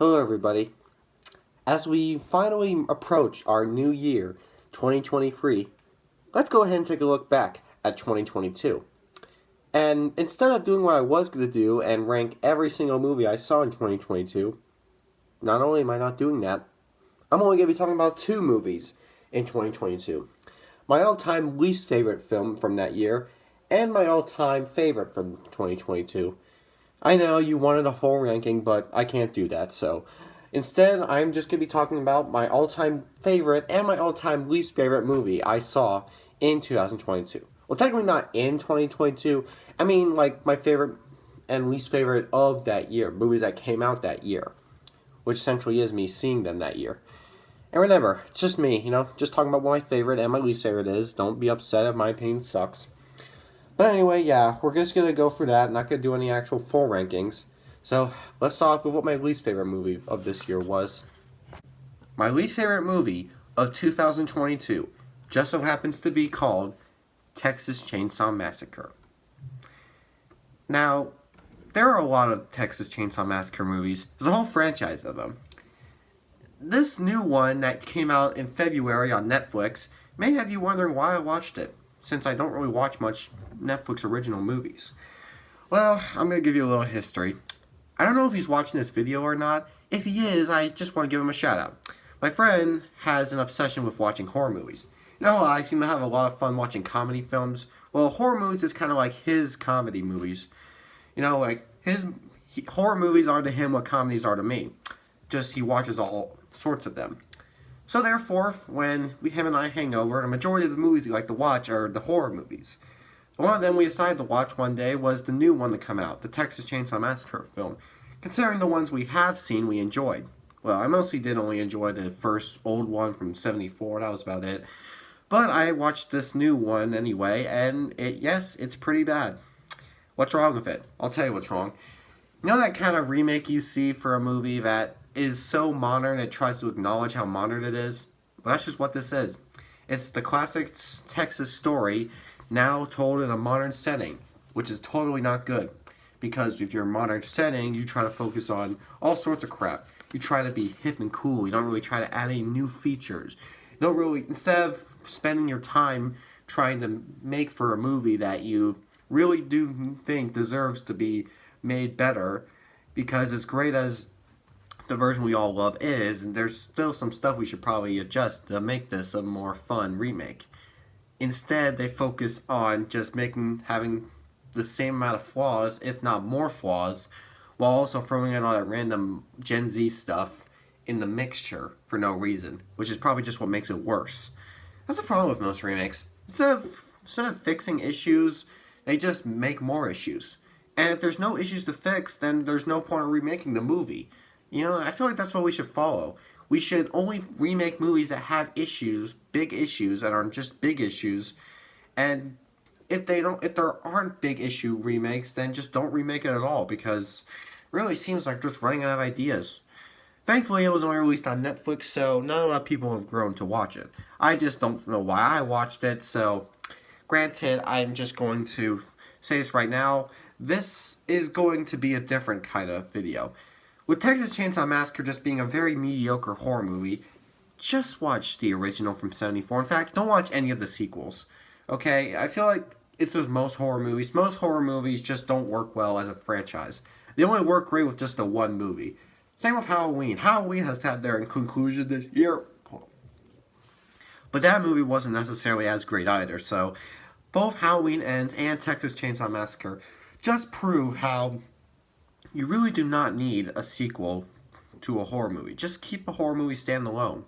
Hello, everybody. As we finally approach our new year, 2023, let's go ahead and take a look back at 2022. And instead of doing what I was going to do and rank every single movie I saw in 2022, not only am I not doing that, I'm only going to be talking about two movies in 2022. My all-time least favorite film from that year, and my all-time favorite from 2022. I know you wanted a whole ranking, but I can't do that, so instead I'm just going to be talking about my all-time favorite and my all-time least favorite movie I saw in 2022. Well, technically not in 2022, I mean like my favorite and least favorite of that year, movies that came out that year, which essentially is me seeing them that year. And remember, it's just me, just talking about what my favorite and my least favorite is. Don't be upset if my opinion sucks. But anyway, yeah, we're just going to go for that. Not going to do any actual full rankings. So, let's start off with what my least favorite movie of this year was. My least favorite movie of 2022 just so happens to be called Texas Chainsaw Massacre. Now, there are a lot of Texas Chainsaw Massacre movies. There's a whole franchise of them. This new one that came out in February on Netflix may have you wondering why I watched it, since I don't really watch much Netflix original movies. Well, I'm going to give you a little history. I don't know if he's watching this video or not. If he is, I just want to give him a shout out. My friend has an obsession with watching horror movies. I seem to have a lot of fun watching comedy films. Well, horror movies is kind of like his comedy movies. Horror movies are to him what comedies are to me. Just he watches all sorts of them. So therefore, when him and I hang over, the majority of the movies we like to watch are the horror movies. One of them we decided to watch one day was the new one to come out, the Texas Chainsaw Massacre film. Considering the ones we have seen, we enjoyed. Well, I mostly did only enjoy the first old one from '74, that was about it. But I watched this new one anyway, and it's pretty bad. What's wrong with it? I'll tell you what's wrong. You know that kind of remake you see for a movie that is so modern it tries to acknowledge how modern it is? Well, that's just what this is. It's the classic Texas story now told in a modern setting, which is totally not good. Because if you're in a modern setting, you try to focus on all sorts of crap. You try to be hip and cool. You don't really try to add any new features. You don't really, instead of spending your time trying to make for a movie that you really do think deserves to be made better, because as great as the version we all love is, there's still some stuff we should probably adjust to make this a more fun remake. Instead, they focus on just having the same amount of flaws, if not more flaws, while also throwing in all that random Gen Z stuff in the mixture for no reason, which is probably just what makes it worse. That's the problem with most remakes. Instead of fixing issues, they just make more issues. And if there's no issues to fix, then there's no point in remaking the movie. I feel like that's what we should follow. We should only remake movies that have issues, big issues, that aren't just big issues. And if there aren't big issue remakes, then just don't remake it at all, because it really seems like just running out of ideas. Thankfully, it was only released on Netflix, so not a lot of people have grown to watch it. I just don't know why I watched it, so granted, I'm just going to say this right now. This is going to be a different kind of video. With Texas Chainsaw Massacre just being a very mediocre horror movie, just watch the original from '74. In fact, don't watch any of the sequels. Okay? I feel like it's just most horror movies. Most horror movies just don't work well as a franchise. They only work great with just the one movie. Same with Halloween. Halloween has had their conclusion this year. But that movie wasn't necessarily as great either, so both Halloween Ends and Texas Chainsaw Massacre just prove how you really do not need a sequel to a horror movie. Just keep a horror movie standalone.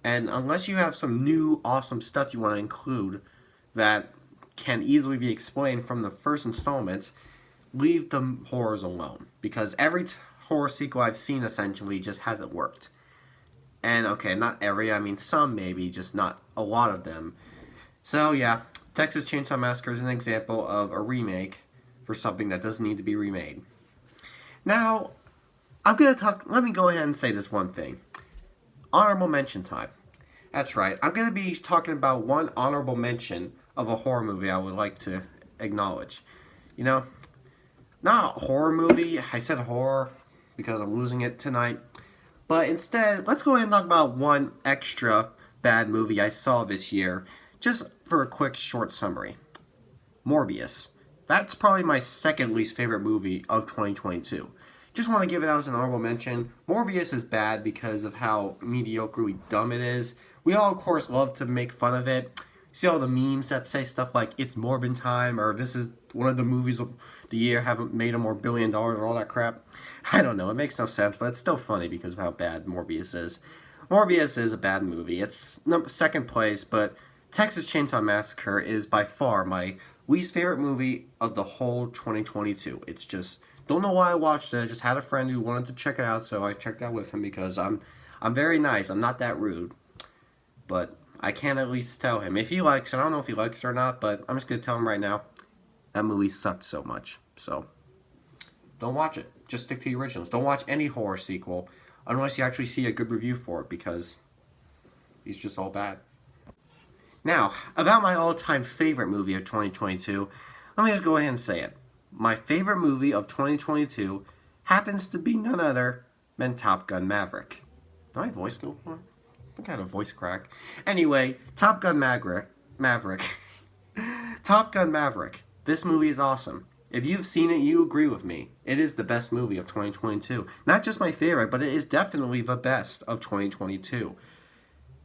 And unless you have some new awesome stuff you want to include that can easily be explained from the first installment, leave the horrors alone. Because every horror sequel I've seen essentially just hasn't worked. And okay, not every, I mean some maybe, just not a lot of them. So yeah, Texas Chainsaw Massacre is an example of a remake for something that doesn't need to be remade. Now, let me go ahead and say this one thing. Honorable mention time. That's right, I'm going to be talking about one honorable mention of a horror movie I would like to acknowledge. Not a horror movie, I said horror, because I'm losing it tonight. But instead, let's go ahead and talk about one extra bad movie I saw this year, just for a quick short summary. Morbius. That's probably my second least favorite movie of 2022. Just want to give it out as an honorable mention. Morbius is bad because of how mediocrely dumb it is. We all, of course, love to make fun of it. See all the memes that say stuff like, it's Morbin time, or this is one of the movies of the year, haven't made a more $1 billion, or all that crap. I don't know, it makes no sense, but it's still funny because of how bad Morbius is. Morbius is a bad movie. It's second place, but Texas Chainsaw Massacre is by far my least favorite movie of the whole 2022. It's just, don't know why I watched it. I just had a friend who wanted to check it out, so I checked out with him because I'm very nice. I'm not that rude. But I can at least tell him. If he likes it, I don't know if he likes it or not, but I'm just going to tell him right now, that movie sucked so much. So, don't watch it. Just stick to the originals. Don't watch any horror sequel unless you actually see a good review for it, because he's just all bad. Now, about my all-time favorite movie of 2022, let me just go ahead and say it. My favorite movie of 2022 happens to be none other than Top Gun Maverick. Did my voice go on? I think I had a voice crack. Anyway, Top Gun Maverick. Top Gun Maverick. This movie is awesome. If you've seen it, you agree with me. It is the best movie of 2022. Not just my favorite, but it is definitely the best of 2022.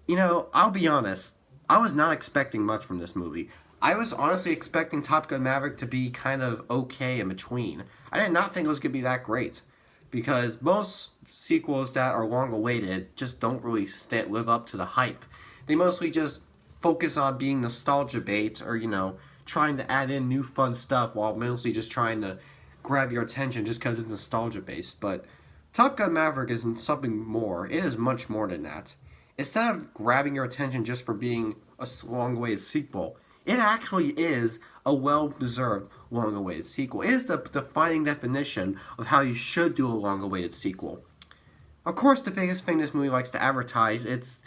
You know, I'll be honest. I was not expecting much from this movie. I was honestly expecting Top Gun Maverick to be kind of okay in between. I did not think it was going to be that great, because most sequels that are long awaited just don't really live up to the hype. They mostly just focus on being nostalgia bait, or, you know, trying to add in new fun stuff while mostly just trying to grab your attention just because it's nostalgia based. But Top Gun Maverick is something more. It is much more than that. Instead of grabbing your attention just for being a long-awaited sequel, it actually is a well-deserved long-awaited sequel. It is the defining definition of how you should do a long-awaited sequel. Of course, the biggest thing this movie likes to advertise, it's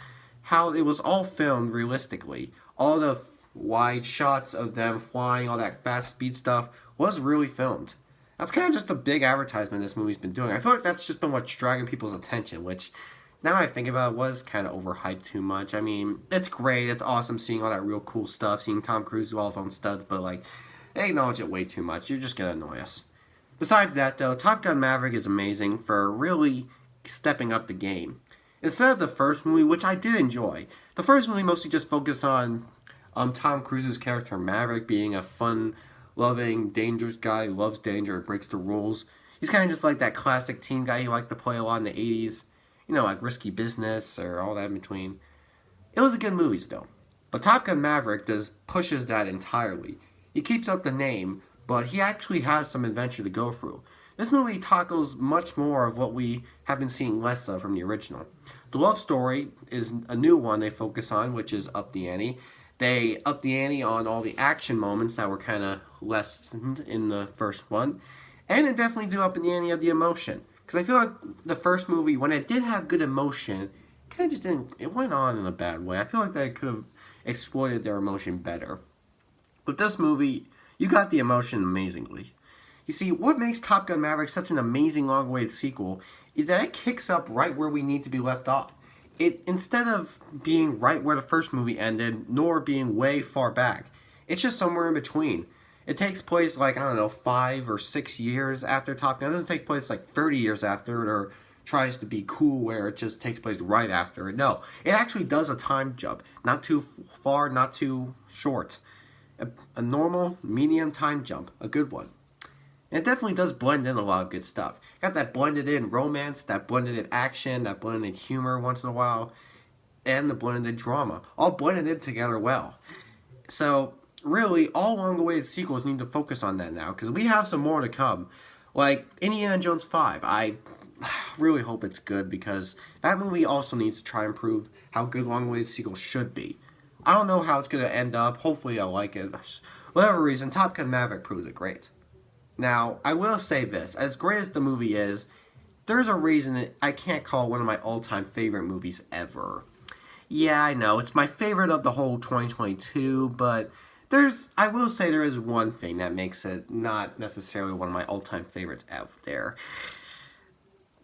how it was all filmed realistically. All the wide shots of them flying, all that fast speed stuff, was really filmed. That's kind of just a big advertisement this movie's been doing. I feel like that's just been what's dragging people's attention, which, now I think about it, was kind of overhyped too much. I mean, it's great, it's awesome seeing all that real cool stuff, seeing Tom Cruise do all his own stunts, but, like, they acknowledge it way too much. You're just gonna annoy us. Besides that, though, Top Gun Maverick is amazing for really stepping up the game. Instead of the first movie, which I did enjoy, the first movie mostly just focused on Tom Cruise's character Maverick being a fun-loving, dangerous guy who loves danger and breaks the rules. He's kind of just like that classic teen guy he liked to play a lot in the 80s. You know, like Risky Business or all that in between. It was a good movie still. But Top Gun Maverick pushes that entirely. He keeps up the name, but he actually has some adventure to go through. This movie tackles much more of what we have been seeing less of from the original. The love story is a new one they focus on, which is up the ante. They up the ante on all the action moments that were kind of lessened in the first one. And they definitely do up in the ante of the emotion. Because I feel like the first movie, when it did have good emotion, kind of just didn't, it went on in a bad way. I feel like they could have exploited their emotion better. With this movie, you got the emotion amazingly. You see, what makes Top Gun Maverick such an amazing long-awaited sequel is that it kicks up right where we need to be left off. It, instead of being right where the first movie ended, nor being way far back, it's just somewhere in between. It takes place, like, I don't know, 5 or 6 years after Top Gun. It doesn't take place, like, 30 years after it, or tries to be cool where it just takes place right after it. No, it actually does a time jump. Not too far, not too short. A normal, medium time jump. A good one. And it definitely does blend in a lot of good stuff. Got that blended in romance, that blended in action, that blended in humor once in a while, and the blended in drama. All blended in together well. So, really, all long-awaited sequels need to focus on that now, because we have some more to come. Like Indiana Jones 5. I really hope it's good, because that movie also needs to try and prove how good long-awaited sequels should be. I don't know how it's going to end up. Hopefully I like it. Whatever reason, Top Gun Maverick proves it great. Now, I will say this. As great as the movie is, there's a reason I can't call it one of my all-time favorite movies ever. Yeah, I know, it's my favorite of the whole 2022, but I will say there is one thing that makes it not necessarily one of my all-time favorites out there.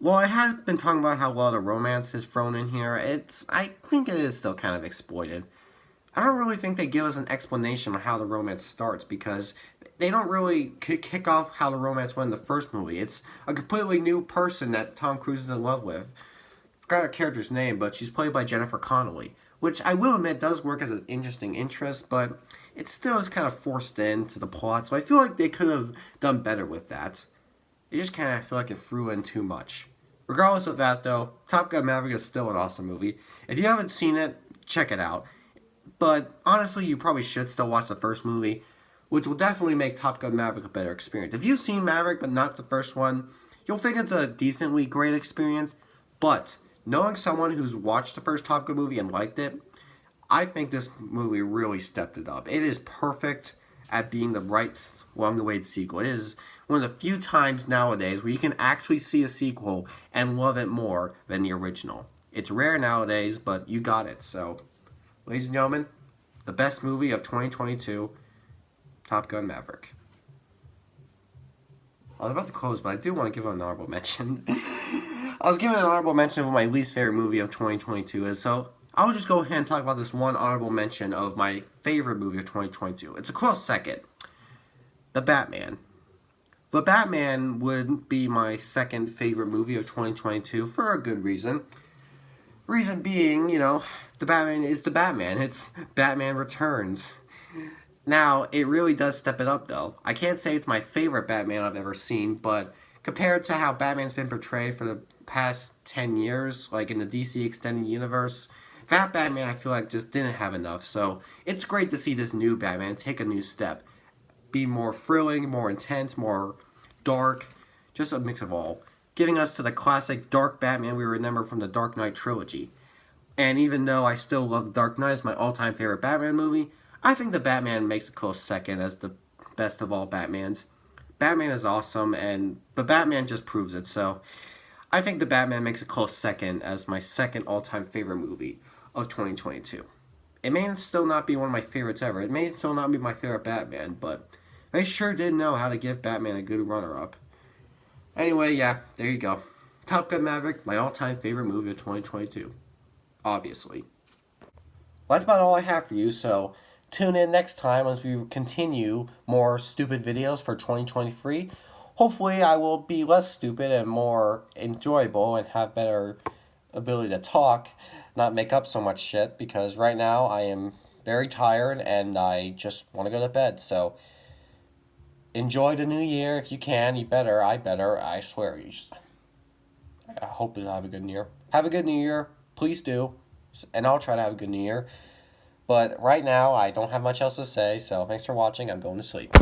Well, I have been talking about how well the romance is thrown in here. I think it is still kind of exploited. I don't really think they give us an explanation on how the romance starts because they don't really kick off how the romance went in the first movie. It's a completely new person that Tom Cruise is in love with. I forgot her character's name, but she's played by Jennifer Connelly, which I will admit does work as an interesting interest, but it still is kind of forced into the plot. So I feel like they could have done better with that. I just kind of feel like it threw in too much. Regardless of that, though, Top Gun Maverick is still an awesome movie. If you haven't seen it, check it out. But honestly, you probably should still watch the first movie, which will definitely make Top Gun Maverick a better experience. If you've seen Maverick but not the first one, you'll think it's a decently great experience. But knowing someone who's watched the first Top Gun movie and liked it, I think this movie really stepped it up. It is perfect at being the right long-awaited sequel. It is one of the few times nowadays where you can actually see a sequel and love it more than the original. It's rare nowadays, but you got it. So, ladies and gentlemen, the best movie of 2022, Top Gun Maverick. I was about to close, but I do want to give an honorable mention. I was giving an honorable mention of what my least favorite movie of 2022 is, so I'll just go ahead and talk about this one honorable mention of my favorite movie of 2022. It's a close second. The Batman. The Batman would be my second favorite movie of 2022 for a good reason. Reason being, the Batman is the Batman. It's Batman Returns. Now, it really does step it up, though. I can't say it's my favorite Batman I've ever seen, but compared to how Batman's been portrayed for the past 10 years, like in the DC Extended Universe, that Batman I feel like just didn't have enough. So, it's great to see this new Batman take a new step. Be more thrilling, more intense, more dark, just a mix of all, giving us to the classic dark Batman we remember from the Dark Knight trilogy. And even though I still love The Dark Knight as my all-time favorite Batman movie, I think the Batman makes a close second as the best of all Batmans. Batman is awesome, and the Batman just proves it, so I think the Batman makes a close second as my second all-time favorite movie of 2022. It may still not be one of my favorites ever. It may still not be my favorite Batman, but they sure did know how to give Batman a good runner-up. Anyway, yeah, there you go. Top Gun Maverick, my all-time favorite movie of 2022. Obviously. Well, that's about all I have for you, so tune in next time as we continue more stupid videos for 2023. Hopefully, I will be less stupid and more enjoyable and have better ability to talk, not make up so much shit, because right now I am very tired and I just want to go to bed, so enjoy the new year if you can. I better, I swear. I hope you'll have a good new year. Have a good new year, please do, and I'll try to have a good new year. But right now, I don't have much else to say, so thanks for watching. I'm going to sleep.